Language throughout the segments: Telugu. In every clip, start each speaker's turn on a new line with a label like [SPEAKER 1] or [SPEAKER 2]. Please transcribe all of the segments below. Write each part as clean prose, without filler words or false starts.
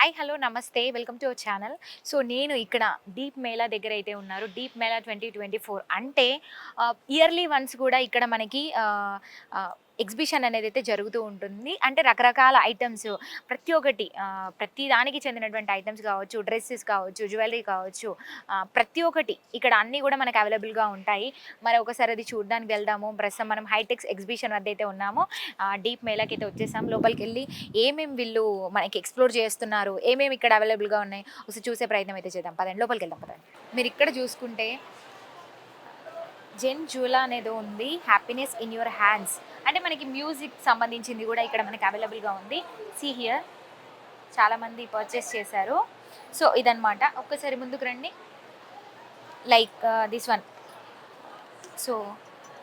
[SPEAKER 1] హాయ్ హలో నమస్తే welcome to our channel. So నేను ఇక్కడ డీప్ మేళా దగ్గర అయితే ఉన్నారు. డీప్ మేళా 2024 అంటే ఇయర్లీ వన్స్ కూడా ఇక్కడ మనకి ఎగ్జిబిషన్ అనేది అయితే జరుగుతూ ఉంటుంది. అంటే రకరకాల ఐటమ్స్ ప్రతి ఒక్కటి ప్రతి దానికి చెందినటువంటి ఐటమ్స్ కావచ్చు, డ్రెస్సెస్ కావచ్చు, జ్యువెలరీ కావచ్చు, ప్రతి ఒక్కటి ఇక్కడ అన్నీ కూడా మనకు అవైలబుల్గా ఉంటాయి. మరి ఒకసారి అది చూడడానికి వెళ్దాము. ప్రస్తుతం మనం హైటెక్స్ ఎగ్జిబిషన్ వద్ద అయితే ఉన్నాము. డీప్ మేళాకి అయితే వచ్చేసాం. లోపలికి వెళ్ళి ఏమేమి వీళ్ళు మనకి ఎక్స్‌ప్లోర్ చేస్తున్నారు, ఏమేమి ఇక్కడ అవైలబుల్‌గా ఉన్నాయి ఒకసారి చూసే ప్రయత్నం అయితే చేద్దాం. పదండి లోపలికెళ్దాం పదండి. మీరు ఇక్కడ చూసుకుంటే జెన్ జూలా అనేదో ఉంది. హ్యాపీనెస్ ఇన్ యువర్ హ్యాండ్స్ అంటే మనకి మ్యూజిక్ సంబంధించింది కూడా ఇక్కడ మనకి అవైలబుల్‌గా ఉంది. సీ హియర్ చాలామంది పర్చేస్ చేశారు. సో ఇదనమాట. ఒక్కసారి ముందుకు రండి. Like this one. సో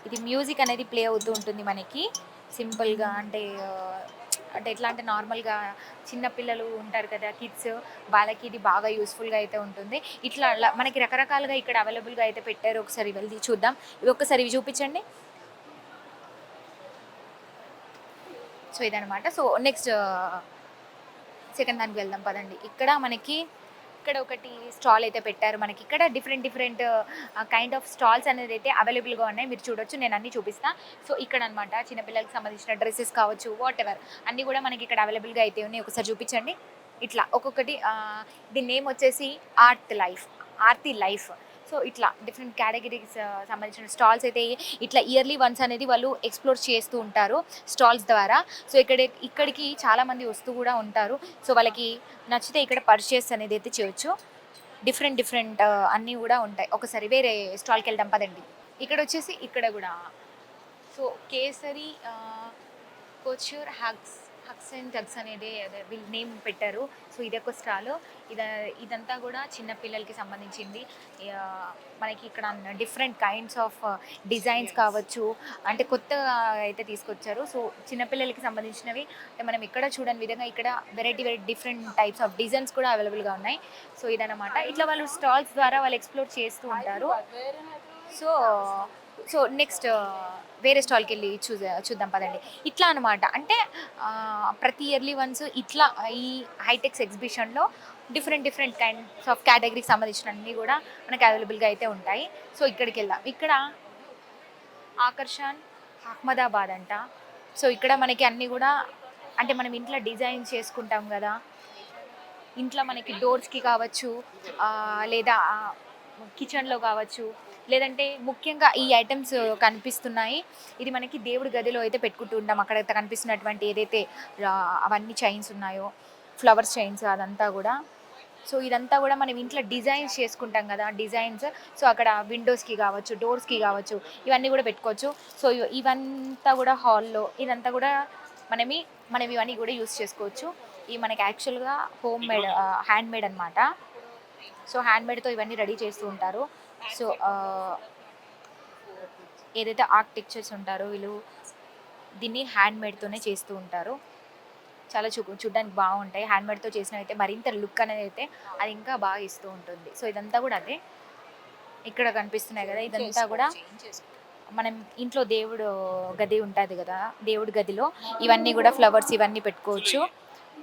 [SPEAKER 1] ఇది మ్యూజిక్ అనేది ప్లే అవుతూ ఉంటుంది మనకి సింపుల్గా. అంటే ఎట్లా అంటే నార్మల్గా చిన్నపిల్లలు ఉంటారు కదా కిడ్స్, వాళ్ళకి ఇది బాగా యూస్ఫుల్గా అయితే ఉంటుంది. ఇట్లా మనకి రకరకాలుగా ఇక్కడ అవైలబుల్గా అయితే పెట్టారు. ఒకసారి వెళ్ళి చూద్దాం. ఇవి ఒక్కసారి ఇవి చూపించండి. సో ఇదనమాట. సో నెక్స్ట్ సెకండ్ దానికి వెళ్దాం పదండి. ఇక్కడ ఒకటి స్టాల్ అయితే పెట్టారు మనకి. ఇక్కడ డిఫరెంట్ కైండ్ ఆఫ్ స్టాల్స్ అనేది అయితే అవైలబుల్గా ఉన్నాయి. మీరు చూడొచ్చు, నేను అన్నీ చూపిస్తా. సో ఇక్కడ అనమాట చిన్నపిల్లలకి సంబంధించిన డ్రెస్సెస్ కావచ్చు, వాట్ ఎవర్ అన్నీ కూడా మనకి ఇక్కడ అవైలబుల్గా అయితే ఉన్నాయి. ఒకసారి చూపించండి. ఇట్లా ఒక్కొక్కటి దీని నేమ్ వచ్చేసి ఆర్తి లైఫ్. సో ఇట్లా డిఫరెంట్ కేటగిరీస్ సంబంధించిన స్టాల్స్ అయితే ఇట్లా ఇయర్లీ వన్స్ అనేది వాళ్ళు ఎక్స్ప్లోర్ చేస్తూ ఉంటారు స్టాల్స్ ద్వారా. సో ఇక్కడికి చాలామంది వస్తూ కూడా ఉంటారు. సో వాళ్ళకి నచ్చితే ఇక్కడ పర్చేస్ అనేది అయితే చేయొచ్చు. డిఫరెంట్ అన్నీ కూడా ఉంటాయి. ఒకసారి వేరే స్టాల్కి వెళ్దాం పదండి. ఇక్కడ కూడా so kesari కోచూర్ hugs and tugs అనేది వీళ్ళు నేమ్ పెట్టారు. సో ఇది ఒక స్టాల్. ఇదంతా కూడా చిన్నపిల్లలకి సంబంధించింది. మనకి ఇక్కడ డిఫరెంట్ కైండ్స్ ఆఫ్ డిజైన్స్ కావచ్చు, అంటే కొత్తగా అయితే తీసుకొచ్చారు. సో చిన్నపిల్లలకి సంబంధించినవి అంటే మనం ఇక్కడ చూడని విధంగా ఇక్కడ variety different types of designs కూడా అవైలబుల్గా ఉన్నాయి. సో ఇదన్నమాట. ఇట్లా వాళ్ళు స్టాల్స్ ద్వారా వాళ్ళు ఎక్స్ప్లోర్ చేస్తూ ఉంటారు. సో సో నెక్స్ట్ వేరే స్టాల్కి వెళ్ళి చూద్దాం పదండి. ఇట్లా అనమాట. అంటే ప్రతి ఇయర్లీ వన్స్ ఇట్లా ఈ హైటెక్స్ ఎగ్జిబిషన్లో డిఫరెంట్ కైండ్స్ ఆఫ్ కేటగిరీకి సంబంధించినవన్నీ కూడా మనకి అవైలబుల్గా అయితే ఉంటాయి. సో ఇక్కడికి వెళ్దాం. ఇక్కడ ఆకర్షణ్ అహ్మదాబాద్ అంట. సో ఇక్కడ మనకి అన్నీ కూడా అంటే మనం ఇంట్లో డిజైన్ చేసుకుంటాం కదా, ఇంట్లో మనకి డోర్స్కి కావచ్చు, లేదా కిచెన్లో కావచ్చు, లేదంటే ముఖ్యంగా ఈ ఐటమ్స్ కనిపిస్తున్నాయి. ఇది మనకి దేవుడి గదిలో అయితే పెట్టుకుంటూ ఉంటాం. అక్కడ కనిపిస్తున్నటువంటి ఏదైతే అవన్నీ చైన్స్ ఉన్నాయో, ఫ్లవర్స్ చైన్స్ అదంతా కూడా. సో ఇదంతా కూడా మనం ఇంట్లో డిజైన్స్ చేసుకుంటాం కదా, డిజైన్స్. సో అక్కడ విండోస్కి కావచ్చు, డోర్స్కి కావచ్చు, ఇవన్నీ కూడా పెట్టుకోవచ్చు. సో ఇవంతా కూడా హాల్లో ఇదంతా కూడా మనం ఇవన్నీ కూడా యూస్ చేసుకోవచ్చు. ఇవి మనకి యాక్చువల్గా హ్యాండ్ మేడ్ అనమాట. సో హ్యాండ్మేడ్తో ఇవన్నీ రెడీ చేస్తూ ఉంటారు. సో ఏదైతే ఆర్కిటెక్చర్స్ ఉంటారో వీళ్ళు దీన్ని హ్యాండ్మేడ్తోనే చేస్తూ ఉంటారు. చాలా చూడడానికి బాగుంటాయి. హ్యాండ్మేడ్తో చేసినవి అయితే మరింత లుక్ అనేది అయితే అది ఇంకా బాగా ఇస్తూ ఉంటుంది. సో ఇదంతా కూడా అదే ఇక్కడ కనిపిస్తున్నాయి కదా, ఇదంతా కూడా మనం ఇంట్లో దేవుడు గది ఉంటుంది కదా, దేవుడి గదిలో ఇవన్నీ కూడా ఫ్లవర్స్ ఇవన్నీ పెట్టుకోవచ్చు.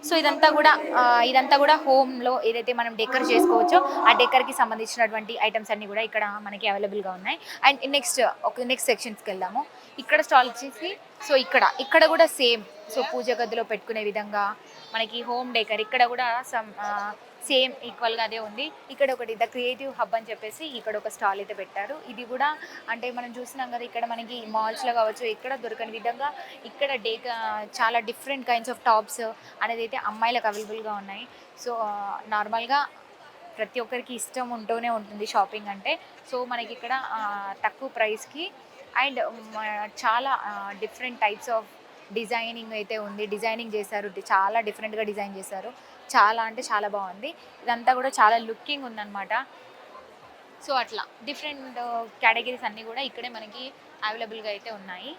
[SPEAKER 1] సో ఇదంతా కూడా హోమ్లో ఏదైతే మనం డెకర్ చేసుకోవచ్చో ఆ డెకర్కి సంబంధించినటువంటి ఐటమ్స్ అన్నీ కూడా ఇక్కడ మనకి అవైలబుల్గా ఉన్నాయి. అండ్ నెక్స్ట్ సెక్షన్స్కి వెళ్దాము. ఇక్కడ స్టాల్ వచ్చేసి సో ఇక్కడ కూడా సేమ్. సో పూజ గదిలో పెట్టుకునే విధంగా మనకి హోమ్ డెకర్ ఇక్కడ కూడా సేమ్ ఈక్వల్గా అదే ఉంది. ఇక్కడ ఒకటి ద క్రియేటివ్ హబ్ అని చెప్పేసి ఇక్కడ ఒక స్టాల్ అయితే పెట్టారు. ఇది కూడా అంటే మనం చూసినాం కదా, ఇక్కడ మనకి మాల్స్లో కావచ్చు ఇక్కడ దొరకని విధంగా ఇక్కడ చాలా డిఫరెంట్ కైండ్స్ ఆఫ్ టాప్స్ అనేది అయితే అమ్మాయిలకు అవైలబుల్గా ఉన్నాయి. సో నార్మల్గా ప్రతి ఒక్కరికి ఇష్టం ఉంటూనే ఉంటుంది షాపింగ్ అంటే. సో మనకి ఇక్కడ తక్కువ ప్రైస్కి అండ్ చాలా డిఫరెంట్ టైప్స్ ఆఫ్ డిజైనింగ్ అయితే ఉంది. డిజైనింగ్ చేశారు, చాలా డిఫరెంట్గా డిజైన్ చేశారు. చాలా అంటే చాలా బాగుంది. ఇదంతా కూడా చాలా లుకింగ్ ఉందన్నమాట. సో అట్లా డిఫరెంట్ కేటగిరీస్ అన్నీ కూడా ఇక్కడే మనకి అవైలబుల్గా అయితే ఉన్నాయి.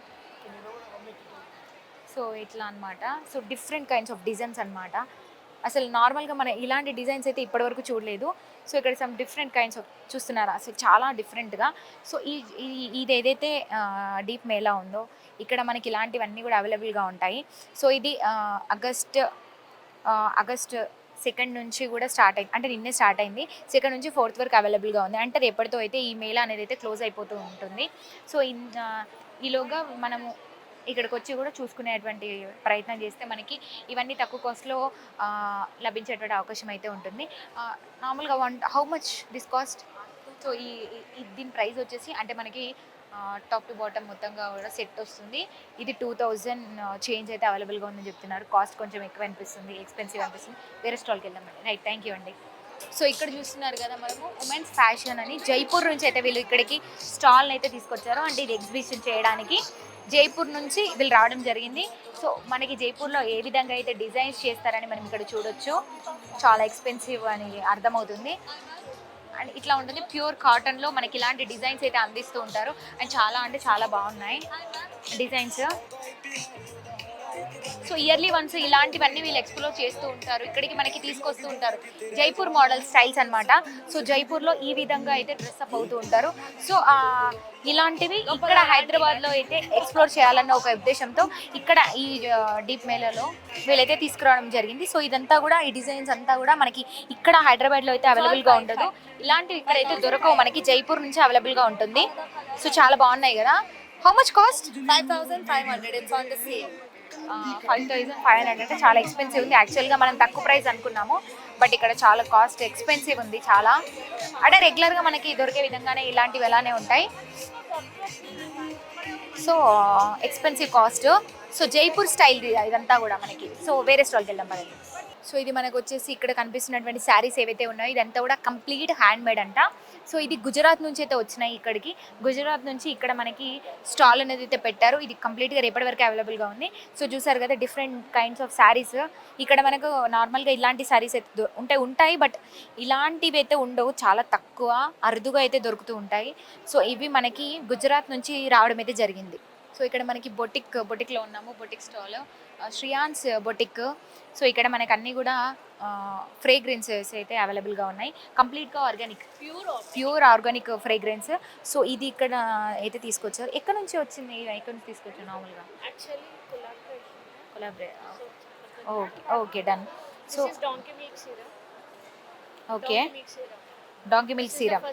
[SPEAKER 1] సో ఇట్లా అనమాట. So different kinds of designs అనమాట. అసలు నార్మల్గా మనం ఇలాంటి డిజైన్స్ అయితే ఇప్పటివరకు చూడలేదు. సో ఇక్కడ సమ్ డిఫరెంట్ కైండ్స్ ఆఫ్ చూస్తున్నారా, అసలు చాలా డిఫరెంట్గా. సో ఇది ఏదైతే డీప్ మేళా ఉందో ఇక్కడ మనకి ఇలాంటివన్నీ కూడా అవైలబుల్గా ఉంటాయి. సో ఇది ఆగస్ట్ సెకండ్ నుంచి కూడా స్టార్ట్ అయింది, అంటే నిన్నే స్టార్ట్ అయింది. సెకండ్ నుంచి ఫోర్త్ వరకు అవైలబుల్గా ఉంది. అంటే రేపటితో అయితే ఈ మేళా అనేది అయితే క్లోజ్ అయిపోతూ ఉంటుంది. సో ఈలోగా మనము ఇక్కడికి వచ్చి కూడా చూసుకునేటువంటి ప్రయత్నం చేస్తే మనకి ఇవన్నీ తక్కువ కాస్ట్లో లభించేటువంటి అవకాశం అయితే ఉంటుంది. నార్మల్గా how much this cost? So దీని ప్రైస్ వచ్చేసి అంటే మనకి టాప్ టు బాటమ్ మొత్తంగా కూడా సెట్ వస్తుంది. ఇది 2000 చేంజ్ అయితే అవైలబుల్గా ఉందని చెప్తున్నారు. కాస్ట్ కొంచెం ఎక్కువ అనిపిస్తుంది, ఎక్స్పెన్సివ్ అనిపిస్తుంది. వేరే స్టాల్కి వెళ్దామండి. రైట్, థ్యాంక్ యూ అండి. సో ఇక్కడ చూస్తున్నారు కదా మనము ఉమెన్స్ ఫ్యాషన్ అని జైపూర్ నుంచి అయితే వీళ్ళు ఇక్కడికి స్టాల్ని అయితే తీసుకొచ్చారు. అంటే ఇది ఎగ్జిబిషన్ చేయడానికి జైపూర్ నుంచి వీళ్ళు రావడం జరిగింది. సో మనకి జైపూర్లో ఏ విధంగా అయితే డిజైన్స్ చేస్తారని మనం ఇక్కడ చూడొచ్చు. చాలా ఎక్స్పెన్సివ్ అని అర్థమవుతుంది. అండ్ ఇట్లా ఉంటుంది, ప్యూర్ కాటన్లో మనకి ఇలాంటి డిజైన్స్ అయితే అందిస్తూ ఉంటారు. అండ్ చాలా అంటే చాలా బాగున్నాయి డిజైన్స్. సో ఇయర్లీ వన్స్ ఇలాంటివన్నీ వీళ్ళు ఎక్స్ప్లోర్ చేస్తూ ఉంటారు, ఇక్కడికి మనకి తీసుకొస్తూ ఉంటారు. జైపూర్ మోడల్ స్టైల్స్ అనమాట. సో జైపూర్లో ఈ విధంగా అయితే డ్రెస్అప్ అవుతూ ఉంటారు. సో ఇలాంటివి ఇక్కడ హైదరాబాద్లో అయితే ఎక్స్ప్లోర్ చేయాలన్న ఒక ఉద్దేశంతో ఇక్కడ ఈ డీప్ మేళలో వీళ్ళైతే తీసుకురావడం జరిగింది. సో ఇదంతా కూడా ఈ డిజైన్స్ అంతా కూడా మనకి ఇక్కడ హైదరాబాద్లో అయితే అవైలబుల్గా ఉండదు. ఇలాంటివి ఇక్కడైతే దొరకవు, మనకి జైపూర్ నుంచి అవైలబుల్గా ఉంటుంది. సో చాలా బాగున్నాయి కదా. How much cost?
[SPEAKER 2] 5,500. It's on the sale.
[SPEAKER 1] 5,500 అంటే చాలా ఎక్స్పెన్సివ్ ఉంది. యాక్చువల్గా మనం తక్కువ ప్రైస్ అనుకున్నాము, బట్ ఇక్కడ చాలా కాస్ట్ ఎక్స్పెన్సివ్ ఉంది చాలా. అంటే రెగ్యులర్గా మనకి దొరికే విధంగానే ఇలాంటివి ఎలానే ఉంటాయి. So expensive cost. So Jaipur style ఇదంతా కూడా మనకి. సో వేరే స్టాల్కి వెళ్దాం పదండి. సో ఇది మనకు వచ్చేసి ఇక్కడ కనిపిస్తున్నటువంటి శారీస్ ఏవైతే ఉన్నాయో ఇదంతా కూడా కంప్లీట్ హ్యాండ్ మేడ్ అంట. సో ఇది గుజరాత్ నుంచి అయితే వచ్చినాయి ఇక్కడికి. గుజరాత్ నుంచి ఇక్కడ మనకి స్టాల్ అనేది అయితే పెట్టారు. ఇది కంప్లీట్గా రేపటి వరకు అవైలబుల్గా ఉంది. సో చూసారు కదా డిఫరెంట్ కైండ్స్ ఆఫ్ శారీస్. ఇక్కడ మనకు నార్మల్గా ఇలాంటి శారీస్ అయితే ఉంటాయి, బట్ ఇలాంటివి అయితే ఉండవు, చాలా తక్కువ అరుదుగా అయితే దొరుకుతూ ఉంటాయి. సో ఇవి మనకి గుజరాత్ నుంచి రావడం అయితే జరిగింది. సో ఇక్కడ మనకి బొటిక్లో ఉన్నాము, బొటిక్ స్టాల్ శ్రియాన్స్ బొటిక్. సో ఇక్కడ మనకి అన్నీ కూడా ఫ్రేగ్రెన్సెస్ అయితే అవైలబుల్గా ఉన్నాయి, కంప్లీట్గా organic, pure organic fragrance. So ఇది ఇక్కడ అయితే తీసుకొచ్చారు. ఎక్కడ నుంచి వచ్చింది? ఎక్కడ నుంచి తీసుకొచ్చారు నార్మల్గా? Collaborate. Okay okay, done. So okay, donkey milk serum.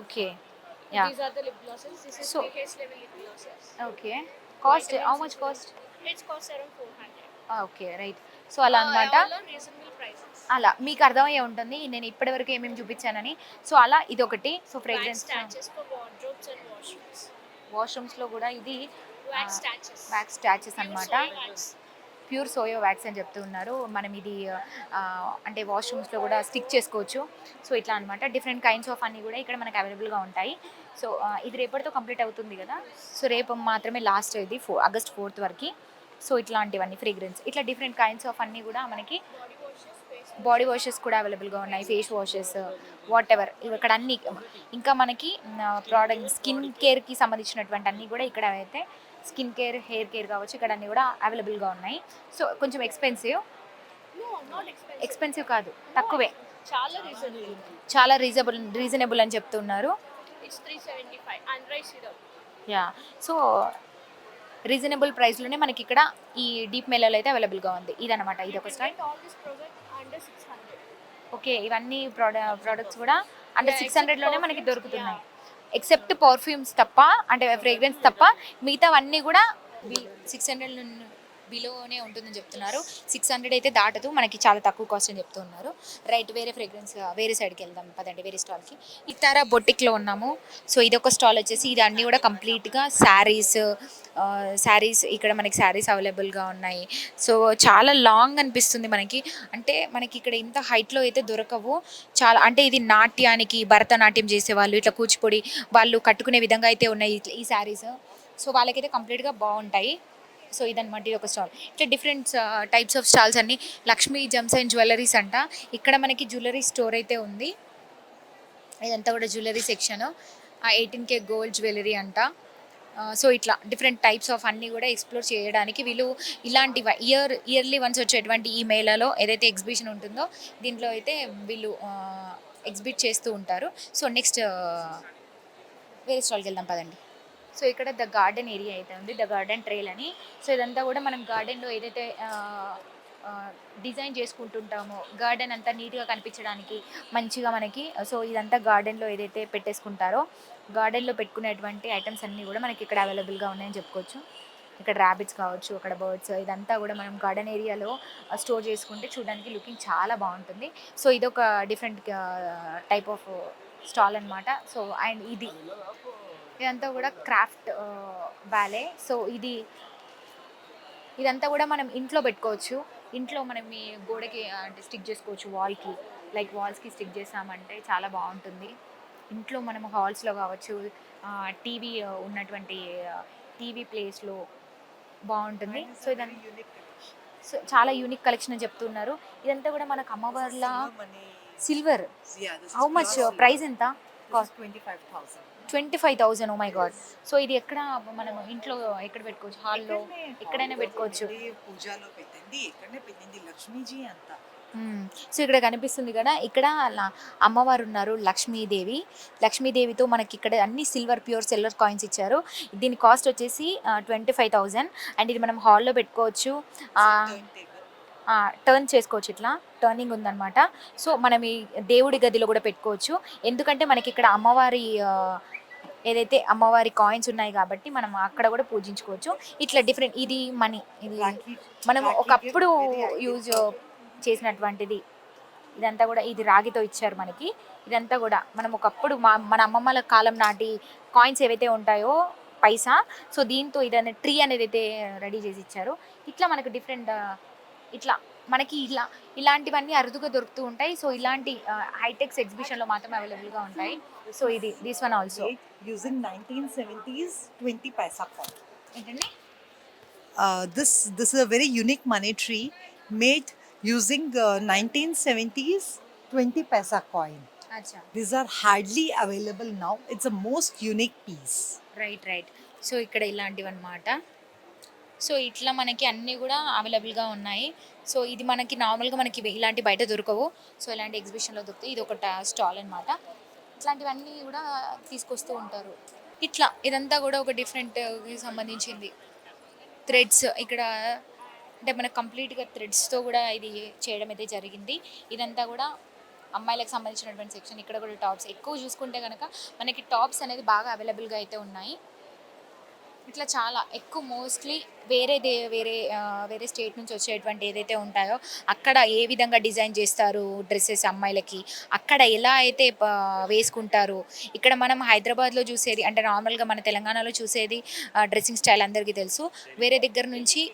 [SPEAKER 1] Okay, yeah.
[SPEAKER 2] These are the lip glosses. This is
[SPEAKER 1] So,
[SPEAKER 2] pH level lip glosses.
[SPEAKER 1] okay. Cost, how much cost?
[SPEAKER 2] It's cost around 400.
[SPEAKER 1] Okay, right. So అలా అనమాట.
[SPEAKER 2] All are reasonable prices.
[SPEAKER 1] అలా మీకు అర్థమయ్యే ఉంటుంది నేను ఇప్పటివరకు ఏమేమి చూపించానని. సో అలా ఇదొకటి. So fragrance
[SPEAKER 2] Wax for wardrobes and washrooms.
[SPEAKER 1] వాష్రూమ్స్లో కూడా ఇది
[SPEAKER 2] Wax
[SPEAKER 1] స్టాచెస్ అనమాట.
[SPEAKER 2] wax.
[SPEAKER 1] ప్యూర్ సోయా వ్యాక్స్ అని చెప్తూ ఉన్నారు. మనం ఇది అంటే వాష్రూమ్స్లో కూడా స్టిక్ చేసుకోవచ్చు. సో ఇట్లా అనమాట డిఫరెంట్ కైండ్స్ ఆఫ్ అన్నీ కూడా ఇక్కడ మనకు అవైలబుల్గా ఉంటాయి. సో ఇది రేపటితో కంప్లీట్ అవుతుంది కదా. సో రేపు మాత్రమే లాస్ట్, ఇది ఆగస్ట్ 4th వరకు. సో ఇట్లాంటివన్నీ ఫ్రేగ్రెన్స్, ఇట్లా డిఫరెంట్ కైండ్స్ ఆఫ్ అన్నీ కూడా మనకి బాడీ వాషెస్ కూడా అవైలబుల్గా ఉన్నాయి, ఫేస్ వాషెస్, వాట్ ఎవర్ ఇక్కడ అన్నీ. ఇంకా మనకి ప్రోడక్ట్ స్కిన్ కేర్కి సంబంధించినటువంటి అన్నీ కూడా ఇక్కడ అయితే స్కిన్ కేర్, హెయిర్ కేర్ కావచ్చు, ఇక్కడ అన్నీ కూడా అవైలబుల్గా ఉన్నాయి. సో కొంచెం expensive.
[SPEAKER 2] No, not expensive.
[SPEAKER 1] Expensive కాదు, తక్కువే,
[SPEAKER 2] Chala reasonable.
[SPEAKER 1] చాలా రీజనబుల్ అని చెప్తున్నారు.
[SPEAKER 2] It's 375. And rice syrup.
[SPEAKER 1] Yeah, so reasonable ప్రైస్లోనే మనకి ఇక్కడ ఈ డీప్ మేళలో అయితే అవైలబుల్గా ఉంది. ఇదనమాట, ఇది ఒక style.
[SPEAKER 2] All this product under 600.
[SPEAKER 1] Okay, ఇవన్నీ ప్రోడక్ట్స్ కూడా అండర్ 600లోనే మనకి దొరుకుతున్నాయి.
[SPEAKER 2] Yeah.
[SPEAKER 1] ఎక్సెప్ట్ పర్ఫ్యూమ్స్ తప్ప, అంటే ఫ్రేగ్రెన్స్ తప్ప మిగతావన్నీ కూడా 600 బిలోనే ఉంటుందని చెప్తున్నారు. 600 అయితే దాటదు, మనకి చాలా తక్కువ కాస్ట్ అని చెప్తున్నారు. రైట్, వేరే ఫ్రేగ్రెన్స్ వేరే సైడ్కి వెళ్దాం పదండి, వేరే స్టాల్కి. ఇతారా బొటిక్లో ఉన్నాము. సో ఇదొక స్టాల్ వచ్చేసి ఇది అన్నీ కూడా కంప్లీట్గా శారీస్ ఇక్కడ మనకి శారీస్ అవైలబుల్గా ఉన్నాయి. సో చాలా లాంగ్ అనిపిస్తుంది మనకి, అంటే మనకి ఇక్కడ ఇంత హైట్లో అయితే దొరకవు చాలా. అంటే ఇది నాట్యానికి, భరతనాట్యం చేసేవాళ్ళు, ఇట్లా కూచిపూడి వాళ్ళు కట్టుకునే విధంగా అయితే ఉన్నాయి ఈ శారీస్. సో వాళ్ళకైతే కంప్లీట్గా బాగుంటాయి. సో ఇదన్నమాట, ఇది ఒక స్టాల్. ఇట్లా డిఫరెంట్ టైప్స్ ఆఫ్ స్టాల్స్ అన్ని. లక్ష్మీ జెమ్స్ అండ్ జ్యువెలరీస్ అంట. ఇక్కడ మనకి జ్యువెలరీ స్టోర్ అయితే ఉంది. ఇదంతా కూడా jewellery section. 18K gold jewellery అంట. సో ఇట్లా డిఫరెంట్ టైప్స్ ఆఫ్ అన్నీ కూడా ఎక్స్ప్లోర్ చేయడానికి వీళ్ళు ఇలాంటివి ఇయర్లీ వన్స్ వచ్చేటువంటి ఈ మేళాలో ఏదైతే ఎగ్జిబిషన్ ఉంటుందో దీంట్లో అయితే వీళ్ళు ఎగ్జిబిట్ చేస్తూ ఉంటారు. సో నెక్స్ట్ వేరే స్టాల్కి వెళ్దాం పదండి. సో ఇక్కడ ద గార్డెన్ ఏరియా అయితే ఉంది, ద గార్డెన్ ట్రైల్ అని. సో ఇదంతా కూడా మనం గార్డెన్లో ఏదైతే డిజైన్ చేసుకుంటుంటామో గార్డెన్ అంతా నీట్గా కనిపించడానికి మంచిగా మనకి. సో ఇదంతా గార్డెన్లో ఏదైతే పెట్టేసుకుంటారో గార్డెన్లో పెట్టుకునేటువంటి ఐటమ్స్ అన్నీ కూడా మనకి ఇక్కడ అవైలబుల్గా ఉన్నాయని చెప్పుకోవచ్చు. ఇక్కడ ర్యాబిట్స్ కావచ్చు, అక్కడ బర్డ్స్, ఇదంతా కూడా మనం గార్డెన్ ఏరియాలో స్టోర్ చేసుకుంటే చూడడానికి లుకింగ్ చాలా బాగుంటుంది. సో ఇదొక డిఫరెంట్ టైప్ ఆఫ్ స్టాల్ అనమాట. సో అండ్ ఇదంతా కూడా క్రాఫ్ట్ బ్యాలే. సో ఇదంతా కూడా మనం ఇంట్లో పెట్టుకోవచ్చు. ఇంట్లో మనం మీ గోడకి అంటే స్టిక్ చేసుకోవచ్చు, వాల్కి. లైక్ వాల్స్కి స్టిక్ చేసామంటే చాలా బాగుంటుంది. ఇంట్లో మనం హాల్స్లో కావచ్చు, టీవీ ఉన్నటువంటి టీవీ ప్లేస్లో బాగుంటుంది. సో ఇదంతా సో చాలా యూనిక్ కలెక్షన్ అని చెప్తున్నారు. ఇదంతా కూడా మనకు అమ్మవార్ల సిల్వర్. హౌ మచ్ ప్రైస్ ఎంత? Cost 25,000. Oh my god. So ఇది ఎక్కడ మనం ఇంట్లో ఎక్కడ పెట్టుకోవచ్చు? హాల్లో ఎక్కడైనా పెట్టుకోవచ్చు.
[SPEAKER 3] పూజలో పెట్టండి, ఎక్కడనే పెట్టింది లక్ష్మీజీ అంతా.
[SPEAKER 1] సో ఇక్కడ కనిపిస్తుంది కదా, ఇక్కడ అమ్మవారు ఉన్నారు, లక్ష్మీదేవి. లక్ష్మీదేవితో మనకి ఇక్కడ అన్ని ప్యూర్ సిల్వర్ కాయిన్స్ ఇచ్చారు. దీని కాస్ట్ వచ్చేసి 25,000. అండ్ ఇది మనం హాల్లో పెట్టుకోవచ్చు, టర్న్ చేసుకోవచ్చు. ఇట్లా టర్నింగ్ ఉందన్నమాట. సో మనం ఈ దేవుడి గదిలో కూడా పెట్టుకోవచ్చు. ఎందుకంటే మనకి ఇక్కడ అమ్మవారి ఏదైతే అమ్మవారి కాయిన్స్ ఉన్నాయి కాబట్టి మనం అక్కడ కూడా పూజించుకోవచ్చు. ఇట్లా డిఫరెంట్. ఇది మనీ, ఇది మనం ఒకప్పుడు యూజ్ చేసినటువంటిది. ఇదంతా కూడా ఇది రాగితో ఇచ్చారు మనకి. ఇదంతా కూడా మనం ఒకప్పుడు మన అమ్మమ్మల కాలం నాటి కాయిన్స్ ఏవైతే ఉంటాయో పైసా, సో దీంతో ఇదనే ట్రీ అనేది అయితే రెడీ చేసి ఇచ్చారు. ఇట్లా మనకు డిఫరెంట్ ఇట్లా మనకి ఇలాంటివన్నీ అరుదుగా దొరుకుతూ ఉంటాయి. సో ఇలాంటి హైటెక్స్ ఎగ్జిబిషన్లో మాత్రమే అవైలబుల్గా ఉంటాయి. సో ఇది this one also
[SPEAKER 3] using 1970s 20 paisa coin.
[SPEAKER 1] ఏంటండి?
[SPEAKER 3] This is a very unique money tree made using 1970s 20 paisa coin.
[SPEAKER 1] అచ్చా,
[SPEAKER 3] These are hardly available now. It's a most unique piece.
[SPEAKER 1] Right. So ఇక్కడ ఇలాంటివి అనమాట. సో ఇట్లా మనకి అన్నీ కూడా అవైలబుల్గా ఉన్నాయి. సో ఇది మనకి నార్మల్గా మనకి ఇలాంటి బయట దొరకవు. సో ఇలాంటి ఎగ్జిబిషన్లో దొరుకుతాయి. ఇది ఒక స్టాల్ అనమాట. ఇట్లాంటివన్నీ కూడా తీసుకొస్తూ ఉంటారు. ఇట్లా ఇదంతా కూడా ఒక డిఫరెంట్ సంబంధించింది. థ్రెడ్స్ ఇక్కడ అంటే మనకు కంప్లీట్గా థ్రెడ్స్తో కూడా ఇది చేయడం అయితే జరిగింది. ఇదంతా కూడా అమ్మాయిలకు సంబంధించినటువంటి సెక్షన్. ఇక్కడ కూడా టాప్స్ ఎక్కువ చూసుకుంటే కనుక మనకి టాప్స్ అనేది బాగా అవైలబుల్గా అయితే ఉన్నాయి. ఇట్లా చాలా ఎక్కువ మోస్ట్లీ వేరే స్టేట్ నుంచి వచ్చేటువంటి ఏదైతే ఉంటాయో అక్కడ ఏ విధంగా డిజైన్ చేస్తారు డ్రెస్సెస్ అమ్మాయిలకి, అక్కడ ఎలా అయితే వేసుకుంటారు. ఇక్కడ మనం హైదరాబాద్లో చూసేది అంటే నార్మల్గా మన తెలంగాణలో చూసేది డ్రెస్సింగ్ స్టైల్ అందరికీ తెలుసు. వేరే దగ్గర నుంచి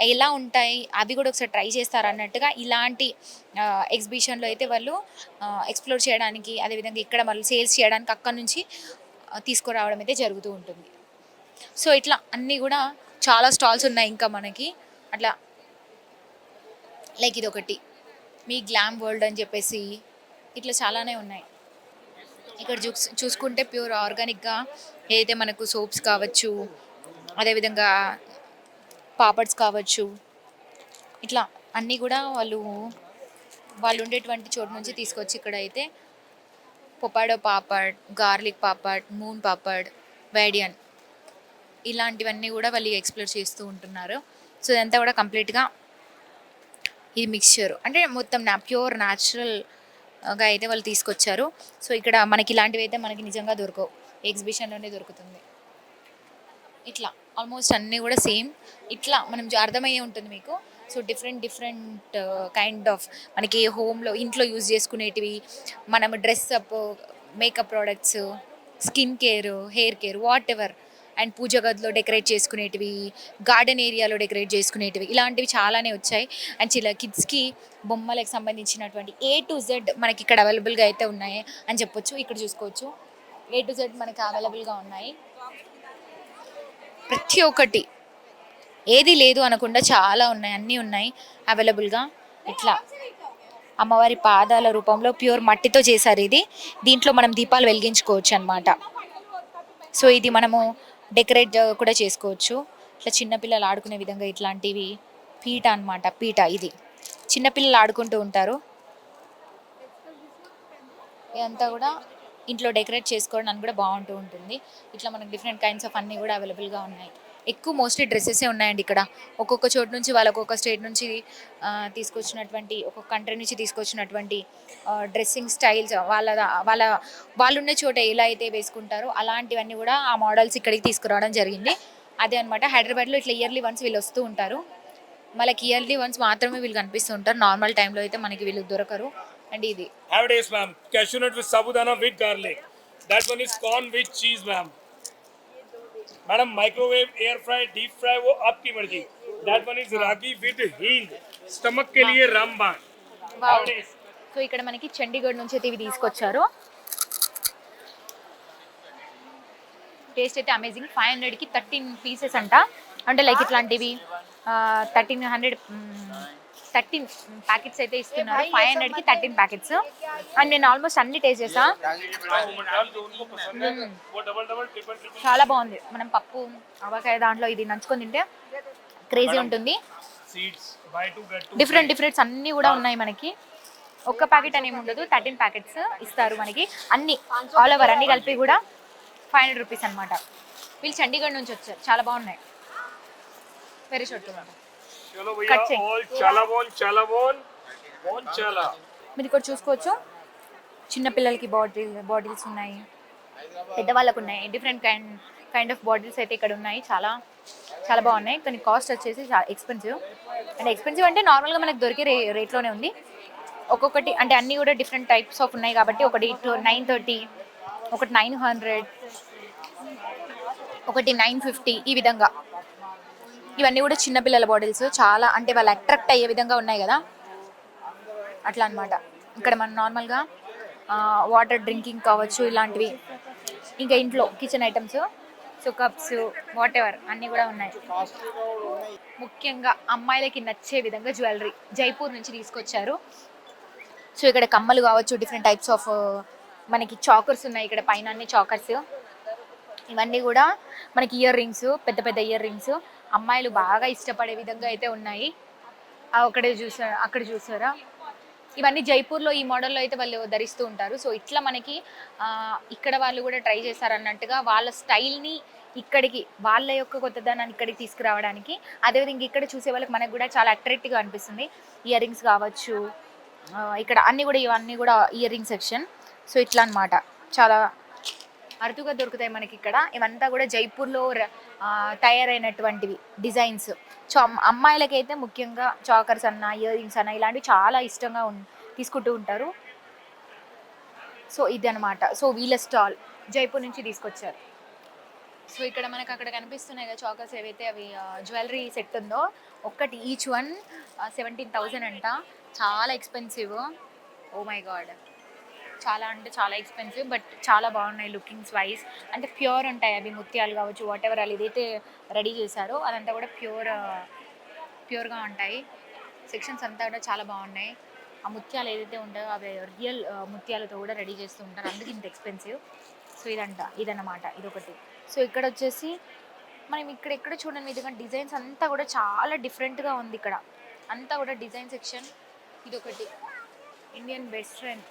[SPEAKER 1] ఎలా ఉంటాయి అవి కూడా ఒకసారి ట్రై చేస్తారు అన్నట్టుగా ఇలాంటి ఎగ్జిబిషన్లో అయితే వాళ్ళు ఎక్స్ప్లోర్ చేయడానికి, అదేవిధంగా ఇక్కడ వాళ్ళు సేల్స్ చేయడానికి అక్కడ నుంచి తీసుకురావడం అయితే జరుగుతూ ఉంటుంది. సో ఇట్లా అన్నీ కూడా చాలా స్టాల్స్ ఉన్నాయి ఇంకా మనకి. అట్లా లైక్ ఇది ఒకటి మీ గ్లామ్ వరల్డ్ అని చెప్పేసి ఇట్లా చాలానే ఉన్నాయి. ఇక్కడ చూసుకుంటే ప్యూర్ ఆర్గానిక్గా ఏదైతే మనకు సోప్స్ కావచ్చు, అదేవిధంగా పాపడ్స్ కావచ్చు, ఇట్లా అన్నీ కూడా వాళ్ళు ఉండేటువంటి చోటు నుంచి తీసుకొచ్చి ఇక్కడ అయితే పొపాడో పాపడ్, గార్లిక్ పాపడ్, మూన్ పాపడ్, వేడియన్ ఇలాంటివన్నీ కూడా వాళ్ళు ఎక్స్ప్లోర్ చేస్తూ ఉంటున్నారు. సో ఇదంతా కూడా కంప్లీట్గా ఇది మిక్స్చర్ అంటే మొత్తం ప్యూర్ న్యాచురల్గా అయితే వాళ్ళు తీసుకొచ్చారు. సో ఇక్కడ మనకి ఇలాంటివి అయితే మనకి నిజంగా దొరకవు, ఎగ్జిబిషన్లోనే దొరుకుతుంది. ఇట్లా ఆల్మోస్ట్ అన్నీ కూడా సేమ్. ఇట్లా మనం అర్థమయ్యే ఉంటుంది మీకు. సో డిఫరెంట్ కైండ్ ఆఫ్ మనకి హోమ్లో ఇంట్లో యూజ్ చేసుకునేటివి, మనం dress up, makeup products, skin care, hair care, whatever, and puja గదిలో డెకరేట్ చేసుకునేటివి, గార్డెన్ ఏరియాలో డెకరేట్ చేసుకునేటివి, ఇలాంటివి చాలానే వచ్చాయి. అండ్ చిన్న కిడ్స్కి బొమ్మలకు సంబంధించినటువంటి A to Z మనకి ఇక్కడ అవైలబుల్గా అయితే ఉన్నాయి అని చెప్పొచ్చు. ఇక్కడ చూసుకోవచ్చు A to Z మనకి అవైలబుల్గా ఉన్నాయి. ప్రతి ఒక్కటి ఏది లేదు అనకుండా చాలా ఉన్నాయి, అన్నీ ఉన్నాయి అవైలబుల్గా. ఇట్లా అమ్మవారి పాదాల రూపంలో ప్యూర్ మట్టితో చేశారు ఇది. దీంట్లో మనం దీపాలు వెలిగించుకోవచ్చు అన్నమాట. సో ఇది మనము డెకరేట్ కూడా చేసుకోవచ్చు. ఇట్లా చిన్నపిల్లలు ఆడుకునే విధంగా ఇట్లాంటివి పీట అన్నమాట. పీట ఇది చిన్నపిల్లలు ఆడుకుంటూ ఉంటారు. ఇదంతా కూడా ఇంట్లో డెకరేట్ చేసుకోవడానికి కూడా బాగుంటూ ఉంటుంది. ఇట్లా మనకు డిఫరెంట్ కైండ్స్ ఆఫ్ అన్నీ కూడా అవైలబుల్గా ఉన్నాయి. ఎక్కువ మోస్ట్లీ డ్రెస్సెసే ఉన్నాయండి ఇక్కడ. ఒక్కొక్క చోటు నుంచి వాళ్ళు ఒక్కొక్క స్టేట్ నుంచి తీసుకొచ్చినటువంటి, ఒక్కొక్క కంట్రీ నుంచి తీసుకొచ్చినటువంటి డ్రెస్సింగ్ స్టైల్స్ వాళ్ళున్న చోట ఎలా అయితే వేసుకుంటారో అలాంటివన్నీ కూడా ఆ మోడల్స్ ఇక్కడికి తీసుకురావడం జరిగింది. అదే అనమాట, హైదరాబాద్లో ఇట్లా ఇయర్లీ వన్స్ వీళ్ళు వస్తూ ఉంటారు. మనకి ఇయర్లీ వన్స్ మాత్రమే వీళ్ళు కనిపిస్తూ ఉంటారు. నార్మల్ టైంలో అయితే మనకి వీళ్ళు దొరకరు. అండ్ ఇది
[SPEAKER 4] Have it is, ma'am. Cashew nut with sabudana with garlic. That one is corn with cheese, ma'am. Madam, microwave, air fry, deep fry, वो आपकी मर्जी. That one is ragi with हींग. Stomach के लिए रामबाण. Have it is.
[SPEAKER 1] సో ఇక్కడ మనకి చండీగఢ్ నుంచి అయితే ఇవి తీసుకొచ్చారు. టేస్ట్ అయితే అమేజింగ్. 500కి 13 పీసెస్ అంట. అంటే లైక్ ఇట్లాంటివి 13 ప్యాకెట్స్ అయితే ఇస్తున్నారు. 500కి 13 ప్యాకెట్స్. అండ్ నేను ఆల్మోస్ట్ అన్ని టేస్ట్ చేసా.
[SPEAKER 4] वो double triple.
[SPEAKER 1] చాలా బాగుంది. మనం పప్పు ఆవకాయ దాంట్లో ఇది నంచుకొని తింటే క్రేజీ ఉంటుంది.
[SPEAKER 4] Seeds. Buy two get two.
[SPEAKER 1] Differents అన్నీ కూడా ఉన్నాయి మనకి. ఒక్క ప్యాకెట్ అనేమి ఉండదు, 13 ప్యాకెట్స్ ఇస్తారు మనకి. అన్ని ఆల్ ఓవర్ అన్ని కలిపి కూడా 500 రూపీస్ అనమాట. వీళ్ళు చండీగఢ్ నుంచి వచ్చారు. చాలా బాగున్నాయి. Very short.
[SPEAKER 4] चलो
[SPEAKER 1] Cut
[SPEAKER 4] भैया
[SPEAKER 1] check.
[SPEAKER 4] all chala.
[SPEAKER 1] మీరు ఇక్కడ చూసుకోవచ్చు, చిన్నపిల్లలకి బాటిల్స్ ఉన్నాయి, పెద్దవాళ్ళకు ఉన్నాయి. డిఫరెంట్ కైండ్ ఆఫ్ బాటిల్స్ అయితే ఇక్కడ ఉన్నాయి. చాలా చాలా బాగున్నాయి. కానీ కాస్ట్ వచ్చేసి చాలా ఎక్స్పెన్సివ్. అండ్ ఎక్స్పెన్సివ్ అంటే నార్మల్గా మనకు దొరికే రేట్లోనే ఉంది. ఒక్కొక్కటి అంటే అన్నీ కూడా డిఫరెంట్ టైప్స్ ఆఫ్ ఉన్నాయి కాబట్టి ఒకటి 930, ఒకటి 900, ఒకటి 950 ఈ విధంగా. ఇవన్నీ కూడా చిన్నపిల్లల బాటిల్స్. చాలా అంటే వాళ్ళు అట్రాక్ట్ అయ్యే విధంగా ఉన్నాయి కదా, అట్లా అనమాట. ఇక్కడ మనం నార్మల్గా వాటర్ డ్రింకింగ్ కావచ్చు ఇలాంటివి, ఇంకా ఇంట్లో kitchen items, so cups, what ever అన్నీ కూడా ఉన్నాయి. ముఖ్యంగా అమ్మాయిలకి నచ్చే విధంగా జ్యువెలరీ జైపూర్ నుంచి తీసుకొచ్చారు. సో ఇక్కడ కమ్మలు కావచ్చు, డిఫరెంట్ టైప్స్ ఆఫ్ మనకి చాకర్స్ ఉన్నాయి. ఇక్కడ పైన అన్ని చాకర్స్. ఇవన్నీ కూడా మనకి ఇయర్ రింగ్స్, పెద్ద పెద్ద ఇయర్ రింగ్స్ అమ్మాయిలు బాగా ఇష్టపడే విధంగా అయితే ఉన్నాయి. అక్కడ చూసారా, ఇవన్నీ జైపూర్లో ఈ మోడల్లో అయితే వాళ్ళు ధరిస్తూ ఉంటారు. సో ఇట్లా మనకి ఇక్కడ వాళ్ళు కూడా ట్రై చేశారు అన్నట్టుగా వాళ్ళ స్టైల్ని ఇక్కడికి, వాళ్ళ యొక్క కొత్తదనాన్ని ఇక్కడికి తీసుకురావడానికి. అదేవిధంగా ఇక్కడ చూసే వాళ్ళకి మనకు కూడా చాలా అట్రాక్టివ్గా అనిపిస్తుంది. ఇయర్ రింగ్స్ కావచ్చు, ఇక్కడ ఇవన్నీ కూడా ఇయర్ రింగ్ సెక్షన్. సో ఇట్లా అనమాట, చాలా అరుదుగా దొరుకుతాయి మనకి ఇక్కడ. ఇవంతా కూడా జైపూర్లో తయారైనటువంటివి డిజైన్స్. సో అమ్మాయిలకైతే ముఖ్యంగా చాకర్స్ అన్న, ఇయర్ రింగ్స్ అన్న ఇలాంటివి చాలా ఇష్టంగా తీసుకుంటూ ఉంటారు. సో ఇది అనమాట. సో వీళ్ళ స్టాల్ జైపూర్ నుంచి తీసుకొచ్చారు. సో ఇక్కడ మనకు అక్కడ కనిపిస్తున్నాయి కదా చాకర్స్ ఏవైతే, అవి జ్యువెలరీ సెట్ ఉందో ఒక్కటి ఈచ్ వన్ 17,000 అంట. చాలా ఎక్స్పెన్సివ్. ఓ మై గాడ్, చాలా అంటే చాలా ఎక్స్పెన్సివ్. బట్ చాలా బాగున్నాయి లుకింగ్స్ వైజ్. అంటే ప్యూర్ ఉంటాయి అవి, ముత్యాలు కావచ్చు, వాట్ ఎవర్ వాళ్ళు ఏదైతే రెడీ చేశారో అదంతా కూడా ప్యూర్గా ఉంటాయి. సెక్షన్స్ అంతా కూడా చాలా బాగున్నాయి. ఆ ముత్యాలు ఏదైతే ఉంటాయో అవి రియల్ ముత్యాలతో కూడా రెడీ చేస్తూ ఉంటారు, అందుకే ఇంత ఎక్స్పెన్సివ్. సో ఇదన్నమాట, ఇదొకటి. సో ఇక్కడ వచ్చేసి మనం ఎక్కడ చూడండి విధంగా డిజైన్స్ అంతా కూడా చాలా డిఫరెంట్గా ఉంది. ఇక్కడ అంతా కూడా డిజైన్ సెక్షన్. ఇదొకటి ఇండియన్ వెస్ట్రన్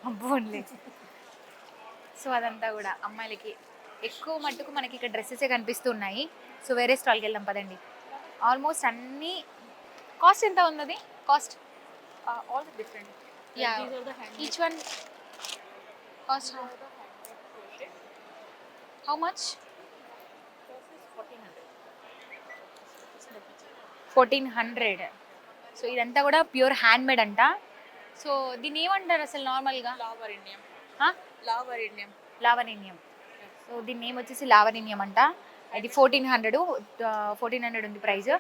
[SPEAKER 1] అబ్బోన్లీ. సో అదంతా కూడా అమ్మాయిలకి ఎక్కువ మట్టుకు మనకి ఇక్కడ డ్రెస్సెసే కనిపిస్తున్నాయి. సో వేరే స్టాల్కి వెళ్దాం పదండి. ఆల్మోస్ట్ అన్నీ కాస్ట్ ఎంత ఉన్నది? Cost
[SPEAKER 2] All the different.
[SPEAKER 1] Yeah,
[SPEAKER 2] These are the handmade.
[SPEAKER 1] Each one cost how much? 1400. So ఇదంతా కూడా ప్యూర్ హ్యాండ్మేడ్ అంట. సో దీన్ని ఏమంటారు అసలు నార్మల్గా? లావణ్యం. సో దీని నేమ్ వచ్చేసి లావణ్యం అంట. ఇది 1400 ఉంది ప్రైస్.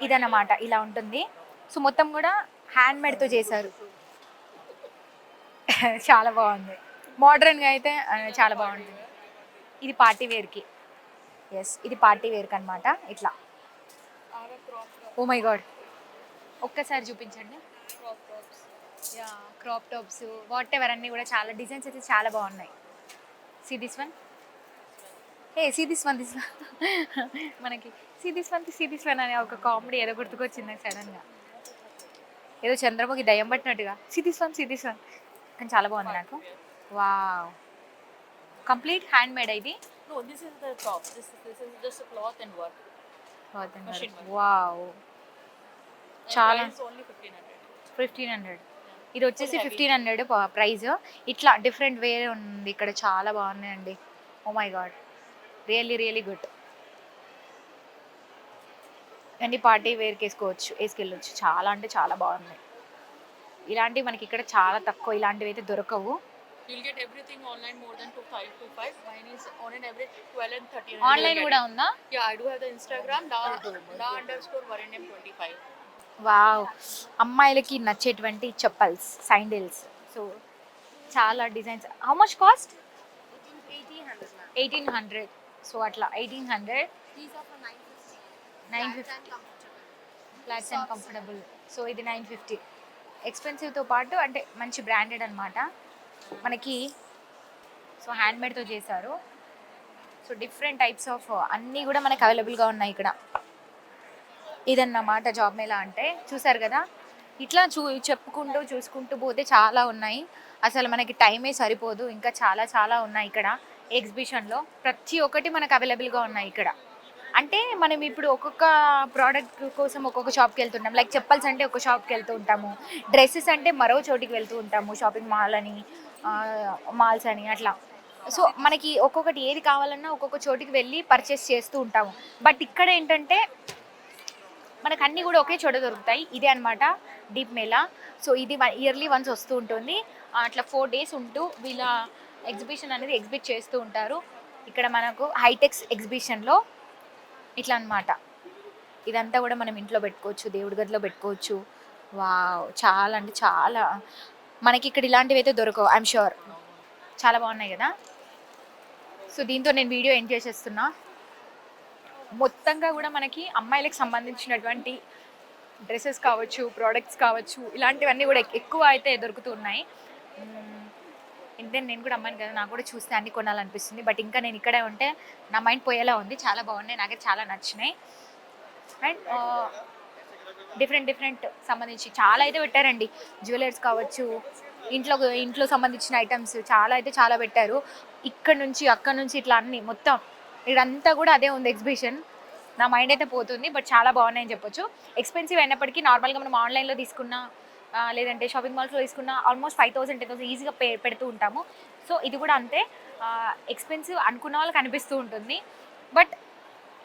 [SPEAKER 1] ఇదన్నమాట, ఇలా ఉంటుంది. సో మొత్తం కూడా హ్యాండ్మేడ్తో చేశారు. చాలా బాగుంది. మోడర్న్గా అయితే చాలా బాగుంటుంది. ఇది పార్టీ వేర్కి. ఎస్, ఇది పార్టీ వేర్కి అనమాట. ఇట్లా ఓ మై గాడ్, ఒక్కసారి చూపించండి. క్రాప్ టాప్స్, వాట్ ఎవర్ అన్నీ కూడా చాలా డిజైన్స్ అయితే చాలా బాగున్నాయి. సీ దిస్ వన్ మనకి సీ దిస్ వన్ అనే ఒక కామెడీ ఏదో గుర్తుకొచ్చింది సడన్గా, ఏదో చంద్రముఖి దయ్యం పట్టినట్టుగా. సీ దిస్ వన్ కానీ చాలా బాగుంది నాకు. వావ్, కంప్లీట్ హ్యాండ్ మేడ్ ఇది.
[SPEAKER 2] No, this is the top. This is just a cloth and work. Machine work.
[SPEAKER 1] Wow
[SPEAKER 2] And
[SPEAKER 1] చాలా
[SPEAKER 2] price is only 1500.
[SPEAKER 1] 1500. ఇది వచ్చేసి
[SPEAKER 2] Full heavy.
[SPEAKER 1] 1500 ప్రైస్. ఇట్లా డిఫరెంట్ వేరే ఉంది ఇక్కడ, చాలా బాగున్నాయండి. Oh my god, really good. అన్ని పార్టీ వేర్కి వేసుకెళ్ళొచ్చు. చాలా అంటే చాలా బాగున్నాయి. ఇలాంటివి మనకి ఇక్కడ చాలా తక్కువ, ఇలాంటివి అయితే దొరకవు.
[SPEAKER 2] You'll get everything online more than 5. Mine is on an average 12 and 13.
[SPEAKER 1] Online కూడా ఉందా?
[SPEAKER 2] Yeah, I do have the Instagram da_varanyam25.
[SPEAKER 1] Wow, అమ్మాయిలకి నచ్చేటువంటి చెప్పల్స్, సైండిల్స్. సో చాలా designs. How much cost? 1800. So అట్లా 1800.
[SPEAKER 5] These are for 950.
[SPEAKER 1] 950
[SPEAKER 5] comfortable.
[SPEAKER 1] Flats and comfortable. So ఇది 950. ఎక్స్పెన్సివ్తో పాటు అంటే మంచి బ్రాండెడ్ అనమాట మనకి. సో హ్యాండ్మేడ్తో చేశారు. సో డిఫరెంట్ టైప్స్ ఆఫ్ అన్నీ కూడా మనకు అవైలబుల్గా ఉన్నాయి ఇక్కడ. ఇదన్నమాట జాబ్ మేళా అంటే. చూసారు కదా, ఇట్లా చూసుకుంటూ పోతే చాలా ఉన్నాయి. అసలు మనకి టైమే సరిపోదు, ఇంకా చాలా ఉన్నాయి ఇక్కడ ఎగ్జిబిషన్లో. ప్రతి ఒక్కటి మనకు అవైలబుల్గా ఉన్నాయి ఇక్కడ. అంటే మనం ఇప్పుడు ఒక్కొక్క ప్రోడక్ట్ కోసం ఒక్కొక్క షాప్కి వెళ్తుంటాం. లైక్ చెప్పల్స్ అంటే ఒక షాప్కి వెళ్తూ ఉంటాము, డ్రెస్సెస్ అంటే మరో చోటికి వెళ్తూ ఉంటాము, షాపింగ్ మాల్స్ అని అట్లా. సో మనకి ఒక్కొక్కటి ఏది కావాలన్నా ఒక్కొక్క చోటికి వెళ్ళి పర్చేస్ చేస్తూ ఉంటాము. బట్ ఇక్కడ ఏంటంటే మనకు అన్నీ కూడా ఒకే చోట దొరుకుతాయి. ఇదే అనమాట డీప్ మేళా. సో ఇది ఇయర్లీ వన్స్ వస్తూ ఉంటుంది. అట్లా 4 days ఉంటూ వీళ్ళ ఎగ్జిబిషన్ అనేది ఎగ్జిబిట్ చేస్తూ ఉంటారు. ఇక్కడ మనకు హైటెక్స్ ఎగ్జిబిషన్లో ఇట్లా అనమాట. ఇదంతా కూడా మనం ఇంట్లో పెట్టుకోవచ్చు, దేవుడి గదిలో పెట్టుకోవచ్చు. వావ్, చాలా అంటే చాలా మనకి ఇక్కడ ఇలాంటివి అయితే దొరకవు, ఐఎమ్ షూర్. చాలా బాగున్నాయి కదా. సో దీంతో నేను వీడియో ఎండ్ చేసేస్తున్నా. మొత్తంగా కూడా మనకి అమ్మాయిలకు సంబంధించినటువంటి డ్రెస్సెస్ కావచ్చు, ప్రోడక్ట్స్ కావచ్చు, ఇలాంటివన్నీ కూడా ఎక్కువ అయితే దొరుకుతూ ఉన్నాయి. నేను కూడా అమ్మాయిని కదా, నాకు కూడా చూస్తే అన్ని కొనాలనిపిస్తుంది. బట్ ఇంకా నేను ఇక్కడే ఉంటే నా మైండ్ పోయేలా ఉంది. చాలా బాగున్నాయి, నాకైతే చాలా నచ్చినాయి. అండ్ డిఫరెంట్ సంబంధించి చాలా అయితే పెట్టారండి. జ్యువెలర్స్ కావచ్చు, ఇంట్లో సంబంధించిన ఐటమ్స్ చాలా పెట్టారు. ఇక్కడ నుంచి అక్కడ నుంచి ఇట్లా అన్ని మొత్తం ఇదంతా కూడా అదే ఉంది ఎగ్జిబిషన్. నా మైండ్ అయితే పోతుంది. బట్ చాలా బాగున్నాయని చెప్పొచ్చు. ఎక్స్పెన్సివ్ అయినప్పటికీ నార్మల్గా మనం ఆన్లైన్లో తీసుకున్నా లేదంటే షాపింగ్ మాల్స్లో తీసుకున్నా ఆల్మోస్ట్ 5000 10,000 ఈజీగా పెడుతూ ఉంటాము. సో ఇది కూడా అంతే ఎక్స్పెన్సివ్ అనుకున్న వాళ్ళకి అనిపిస్తూ ఉంటుంది. బట్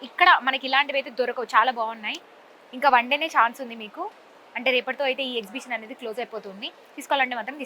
[SPEAKER 1] ఇక్కడ మనకి ఇలాంటివి అయితే దొరకవు, చాలా బాగున్నాయి. ఇంకా 1 డేనే ఛాన్స్ ఉంది మీకు. అంటే రేపటితో అయితే ఈ ఎగ్జిబిషన్ అనేది క్లోజ్ అయిపోతుంది. తీసుకోవాలంటే మాత్రం